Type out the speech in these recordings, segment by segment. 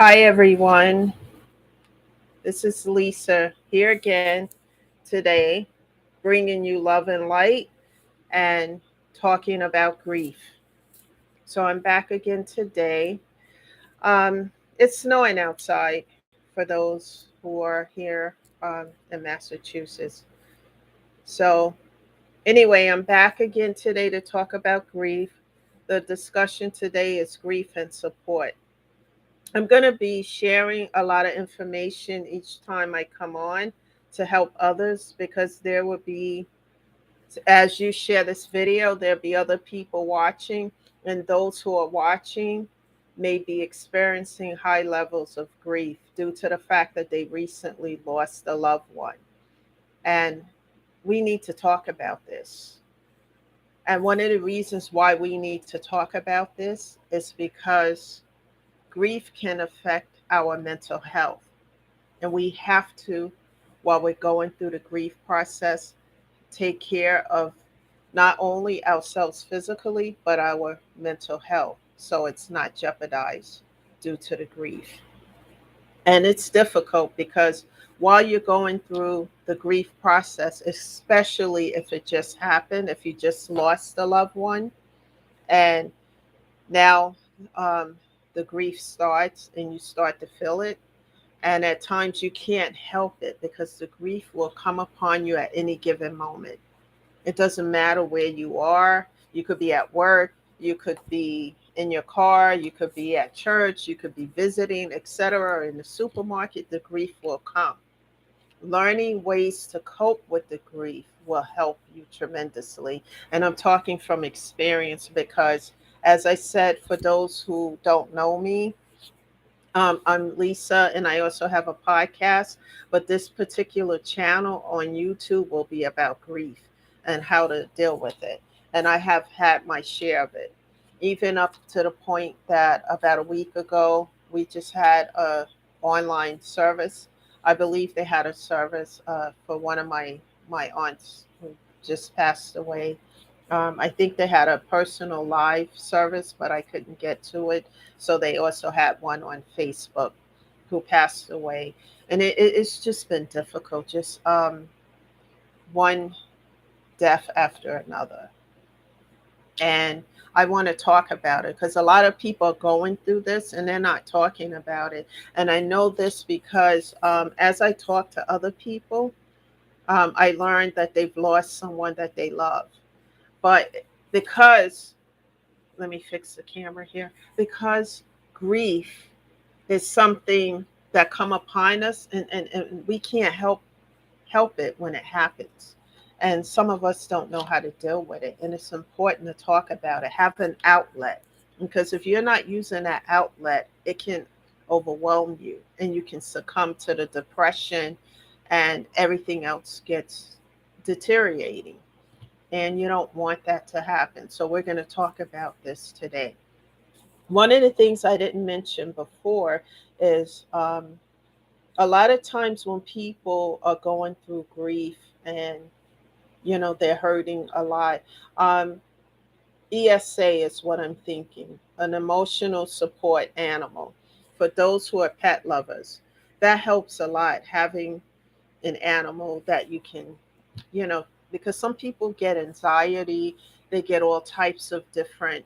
Hi, everyone. This is Lisa here again today, bringing you love and light and talking about grief. So, I'm back again today. It's snowing outside for those who are here in Massachusetts. So, anyway, I'm back again today to talk about grief. The discussion today is grief and support. I'm going to be sharing a lot of information each time I come on to help others because there will be, as you share this video, there'll be other people watching, and those who are watching may be experiencing high levels of grief due to the fact that they recently lost a loved one. And we need to talk about this. And one of the reasons why we need to talk about this is because grief can affect our mental health. And we have to, while we're going through the grief process, take care of not only ourselves physically, but our mental health. So it's not jeopardized due to the grief. And it's difficult because while you're going through the grief process, especially if it just happened, if you just lost a loved one, and now um, the grief starts and you start to feel it. And at times you can't help it because the grief will come upon you at any given moment. It doesn't matter where you are. You could be at work, you could be in your car, you could be at church, you could be visiting, etc. Or in the supermarket, the grief will come. Learning ways to cope with the grief will help you tremendously. And I'm talking from experience because, as I said, for those who don't know me, I'm Lisa, and I also have a podcast. But this particular channel on YouTube will be about grief and how to deal with it. And I have had my share of it, even up to the point that about a week ago we just had a online service. I believe they had a service for one of my aunts who just passed away. I think they had a personal live service, but I couldn't get to it. So they also had one on Facebook who passed away. And it's just been difficult, just one death after another. And I want to talk about it because a lot of people are going through this and they're not talking about it. And I know this because as I talk to other people, I learned that they've lost someone that they love. But because let me fix the camera here, because grief is something that come upon us, and we can't help it when it happens, and some of us don't know how to deal with it, and it's important to talk about it, have an outlet, because if you're not using that outlet, it can overwhelm you and you can succumb to the depression and everything else gets deteriorating, and you don't want that to happen. So we're going to talk about this today. One of the things I didn't mention before is a lot of times when people are going through grief and they're hurting a lot. Um, ESA is what I'm thinking, an emotional support animal for those who are pet lovers. That helps a lot having an animal that you can, you know, because some people get anxiety, they get all types of different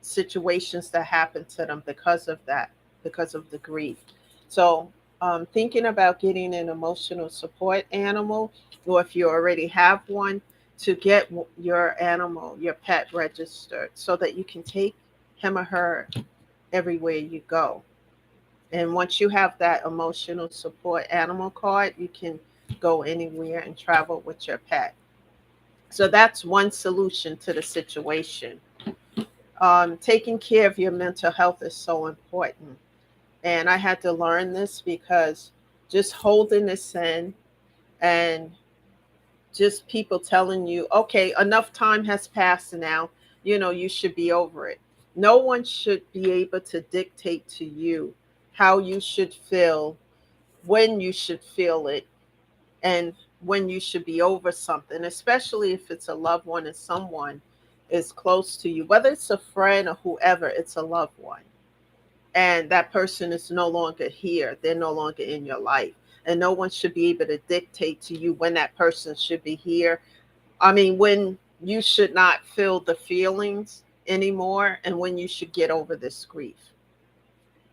situations that happen to them because of that, because of the grief. So, thinking about getting an emotional support animal, or if you already have one, to get your animal, your pet registered so that you can take him or her everywhere you go. And once you have that emotional support animal card, you can go anywhere and travel with your pet. So that's one solution to the situation. Taking care of your mental health is so important. And I had to learn this because just holding this in and just people telling you, okay, enough time has passed now, you should be over it. No one should be able to dictate to you how you should feel, when you should feel it, and when you should be over something, especially if it's a loved one and someone is close to you, whether it's a friend or whoever, it's a loved one. and that person is no longer here. They're no longer in your life. And no one should be able to dictate to you when that person should be here. I mean, when you should not feel the feelings anymore and when you should get over this grief,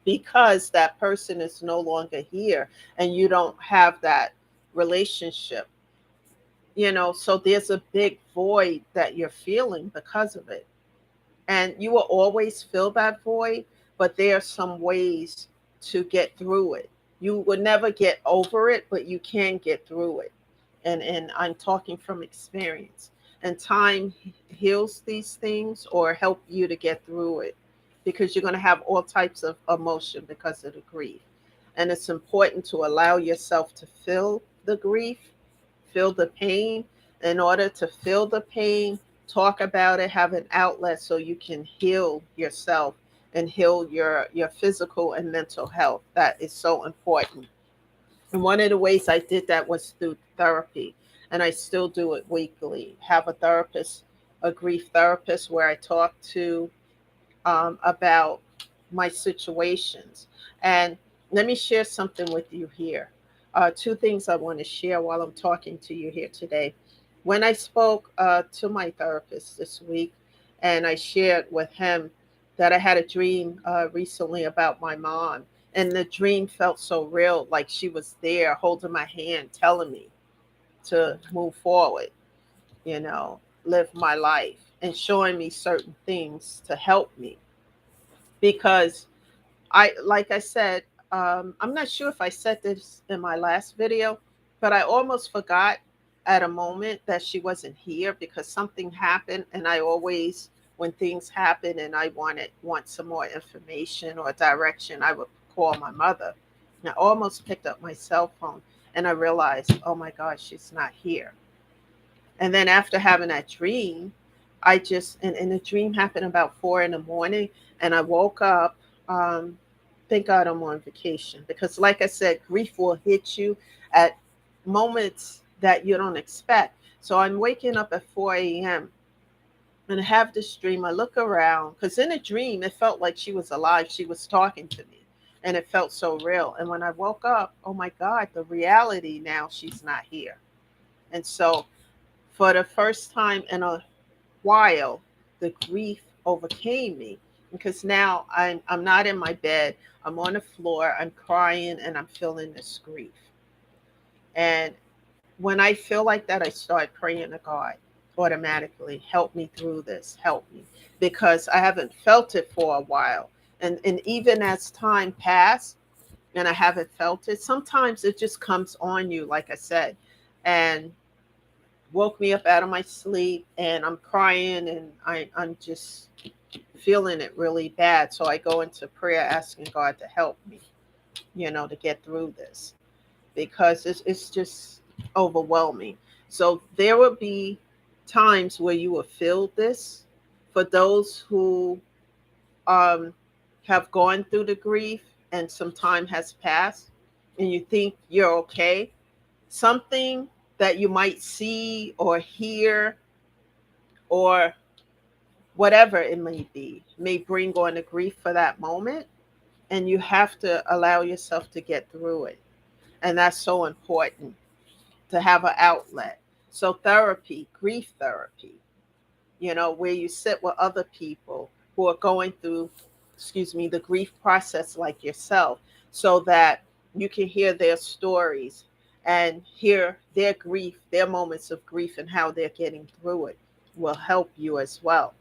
because that person is no longer here and you don't have that relationship. So there's a big void that you're feeling because of it. And you will always feel that void, but there are some ways to get through it. You will never get over it, but you can get through it. And I'm talking from experience. And time heals these things or help you to get through it, because you're going to have all types of emotion because of the grief. And it's important to allow yourself to feel the grief, feel the pain. In order to feel the pain, talk about it, have an outlet so you can heal yourself and heal your physical and mental health. That is so important. And one of the ways I did that was through therapy, and I still do it weekly. Have a therapist, a grief therapist, where I talk to about my situations. And let me share something with you here. Two things I want to share while I'm talking to you here today. When I spoke to my therapist this week, and I shared with him that I had a dream recently about my mom, and the dream felt so real, like she was there holding my hand, telling me to move forward, live my life, and showing me certain things to help me. Because like I said, I'm not sure if I said this in my last video, but I almost forgot at a moment that she wasn't here because something happened. And I always, when things happen and I want some more information or direction, I would call my mother. And I almost picked up my cell phone and I realized, oh my gosh, she's not here. And then after having that dream, and the dream happened about 4 in the morning, and I woke up. Um, thank God I'm on vacation, because, like I said, grief will hit you at moments that you don't expect. So I'm waking up at 4 a.m. and I have this dream. I look around because in a dream, it felt like she was alive. She was talking to me, and it felt so real. And when I woke up, oh my God, the reality now, she's not here. And so, for the first time in a while, the grief overcame me, because now I'm not in my bed. I'm on the floor. I'm crying and I'm feeling this grief. And when I feel like that, I start praying to God automatically. Help me through this. Help me, because I haven't felt it for a while. And even as time passed and I haven't felt it, sometimes it just comes on you, like I said, and woke me up out of my sleep, and I'm crying, and I'm just feeling it really bad. So I go into prayer asking God to help me, to get through this, because it's just overwhelming. So there will be times where you will feel this. For those who um, have gone through the grief and some time has passed and you think you're okay, something that you might see or hear or whatever it may be may bring on the grief for that moment, and you have to allow yourself to get through it. And that's so important, to have an outlet. So therapy, grief therapy, where you sit with other people who are going through, excuse me, the grief process like yourself, so that you can hear their stories and hear their grief, their moments of grief, and how they're getting through it will help you as well.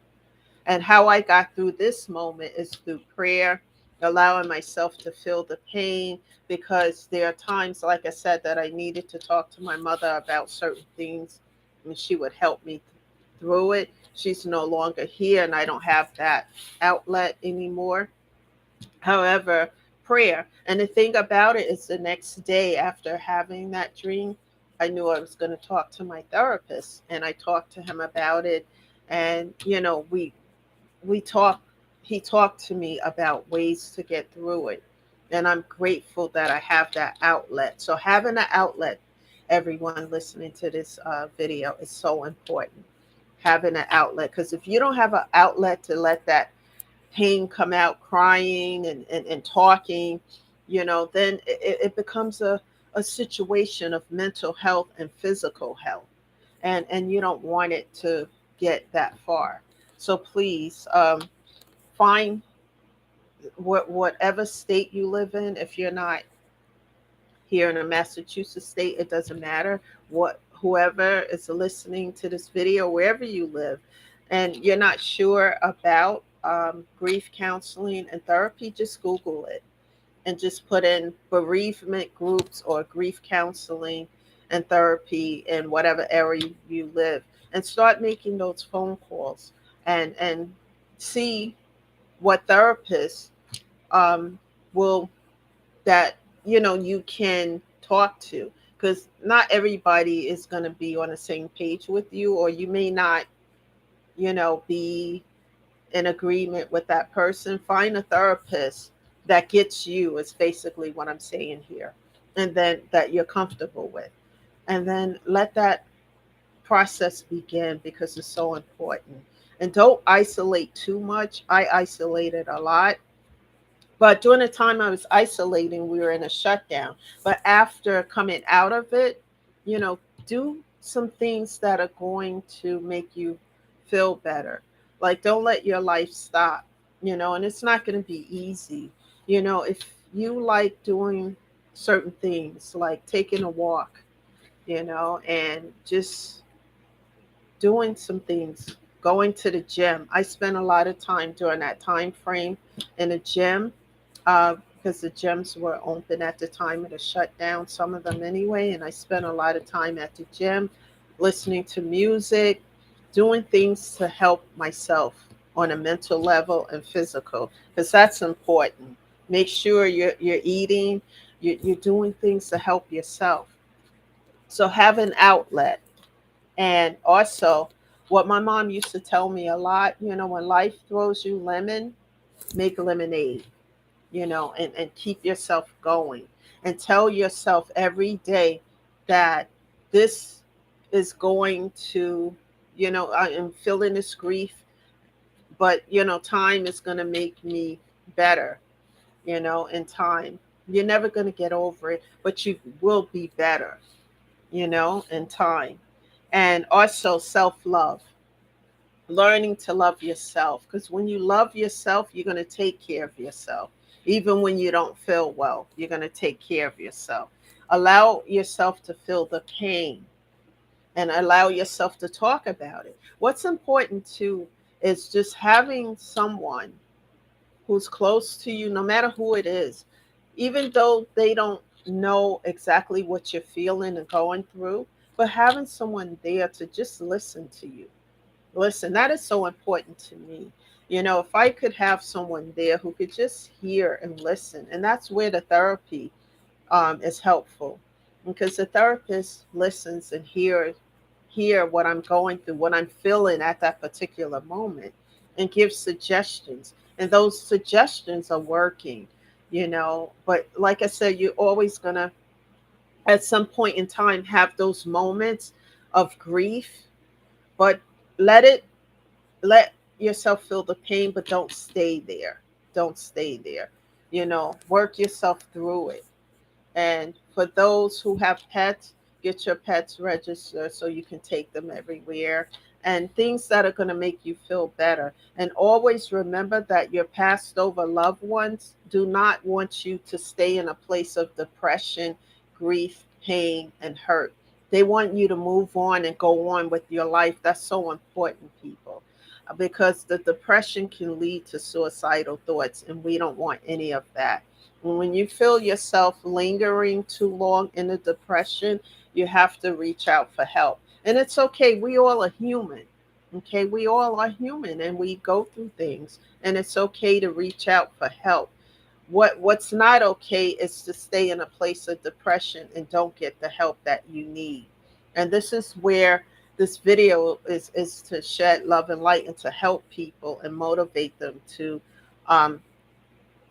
And how I got through this moment is through prayer, allowing myself to feel the pain, because there are times, like I said, that I needed to talk to my mother about certain things, and she would help me through it. She's no longer here, and I don't have that outlet anymore. However, prayer. And the thing about it is, the next day after having that dream, I knew I was going to talk to my therapist, and I talked to him about it. And, we talked, he talked to me about ways to get through it. And I'm grateful that I have that outlet. So having an outlet, everyone listening to this video, is so important. Having an outlet, because if you don't have an outlet to let that pain come out crying and talking, then it becomes a situation of mental health and physical health. And you don't want it to get that far. So please, find whatever state you live in. If you're not here in a Massachusetts state, it doesn't matter. What Whoever is listening to this video, wherever you live, and you're not sure about grief counseling and therapy, just Google it and just put in bereavement groups or grief counseling and therapy in whatever area you live, and start making those phone calls and see what therapists um, will that you can talk to, because not everybody is going to be on the same page with you, or you may not be in agreement with that person. Find a therapist that gets you, is basically what I'm saying here, and then that you're comfortable with, and then let that process begin, because it's so important. And don't isolate too much. I isolated a lot, but during the time I was isolating, we were in a shutdown. But after coming out of it, you know, do some things that are going to make you feel better. Like, don't let your life stop, and it's not going to be easy. If you like doing certain things, like taking a walk, and just doing some things, going to the gym. I spent a lot of time during that time frame in the gym, because the gyms were open at the time of the shutdown, some of them anyway. And I spent a lot of time at the gym listening to music, doing things to help myself on a mental level and physical, because that's important. Make sure you're eating, you're doing things to help yourself. So have an outlet. And also, what my mom used to tell me a lot, when life throws you lemon, make lemonade, and keep yourself going. And tell yourself every day that this is going to, I am feeling this grief, but, time is going to make me better, in time. You're never going to get over it, but you will be better, in time. And also self love, learning to love yourself, because when you love yourself, you're going to take care of yourself. Even when you don't feel well, you're going to take care of yourself. Allow yourself to feel the pain, and allow yourself to talk about it. What's important too is just having someone who's close to you, no matter who it is, even though they don't know exactly what you're feeling and going through, but having someone there to just listen to you. Listen, that is so important to me. If I could have someone there who could just hear and listen, and that's where the therapy is helpful, because the therapist listens and hear what I'm going through, what I'm feeling at that particular moment, and gives suggestions. And those suggestions are working, But like I said, you're always gonna, at some point in time, have those moments of grief, but let it let yourself feel the pain, but don't stay there. Don't stay there. Work yourself through it. And for those who have pets, get your pets registered so you can take them everywhere, and things that are going to make you feel better. And always remember that your passed over loved ones do not want you to stay in a place of depression, grief, pain, and hurt. They want you to move on and go on with your life. That's so important, people, because the depression can lead to suicidal thoughts, and we don't want any of that. When you feel yourself lingering too long in a depression, you have to reach out for help. And it's okay. We all are human. Okay. We all are human, and we go through things, and it's okay to reach out for help. What's not okay is to stay in a place of depression and don't get the help that you need. And this is where this video is to shed love and light, and to help people and motivate them to um,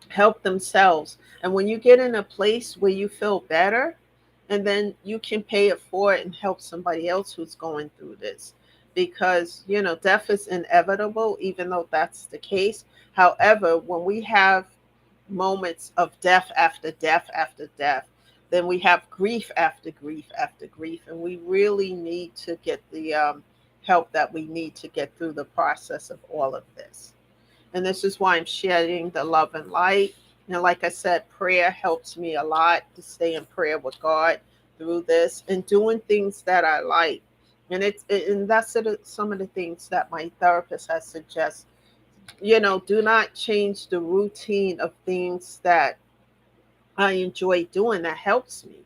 help themselves. And when you get in a place where you feel better, and then you can pay it forward and help somebody else who's going through this. because, death is inevitable, even though that's the case. However, when we have moments of death after death after death, then we have grief after grief after grief. And we really need to get the help that we need to get through the process of all of this. And this is why I'm sharing the love and light. And like I said, prayer helps me a lot to stay in prayer with God through this and doing things that I like. And that's some of the things that my therapist has suggested. Do not change the routine of things that I enjoy doing that helps me.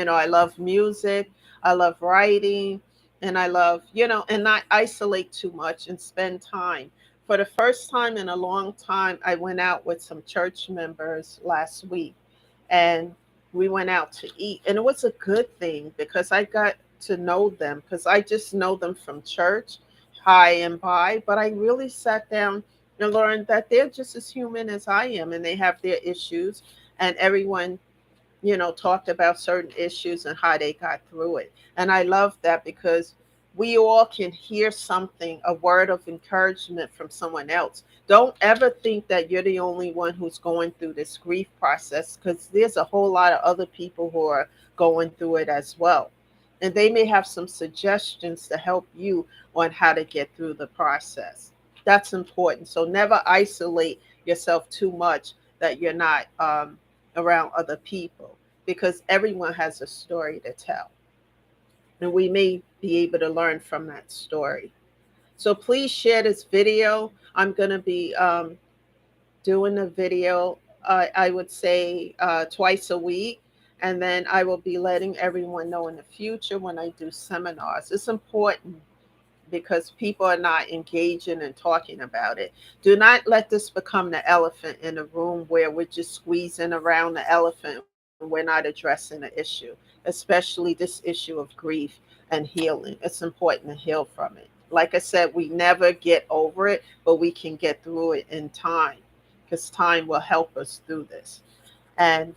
I love music, I love writing, and I love, and not isolate too much and spend time. For the first time in a long time, I went out with some church members last week, and we went out to eat. And it was a good thing because I got to know them, because I just know them from church, hi and bye. But I really sat down and learned that they're just as human as I am, and they have their issues, and everyone, talked about certain issues and how they got through it. And I love that because we all can hear something, a word of encouragement from someone else. Don't ever think that you're the only one who's going through this grief process, because there's a whole lot of other people who are going through it as well. And they may have some suggestions to help you on how to get through the process. That's important. So never isolate yourself too much that you're not around other people, because everyone has a story to tell, and we may be able to learn from that story. So please share this video. I'm going to be doing a video, I would say twice a week. And then I will be letting everyone know in the future when I do seminars. It's important because people are not engaging and talking about it. Do not let this become the elephant in the room where we're just squeezing around the elephant and we're not addressing the issue, especially this issue of grief and healing. It's important to heal from it. Like I said, we never get over it, but we can get through it in time, because time will help us through this. And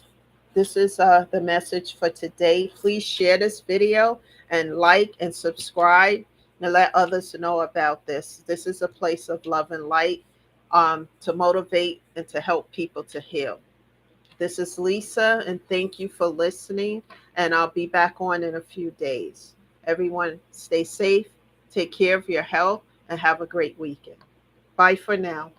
this is the message for today. Please share this video and like and subscribe and let others know about this. This is a place of love and light, to motivate and to help people to heal. This is Lisa, and thank you for listening. And I'll be back on in a few days. Everyone, stay safe, take care of your health, and have a great weekend. Bye for now.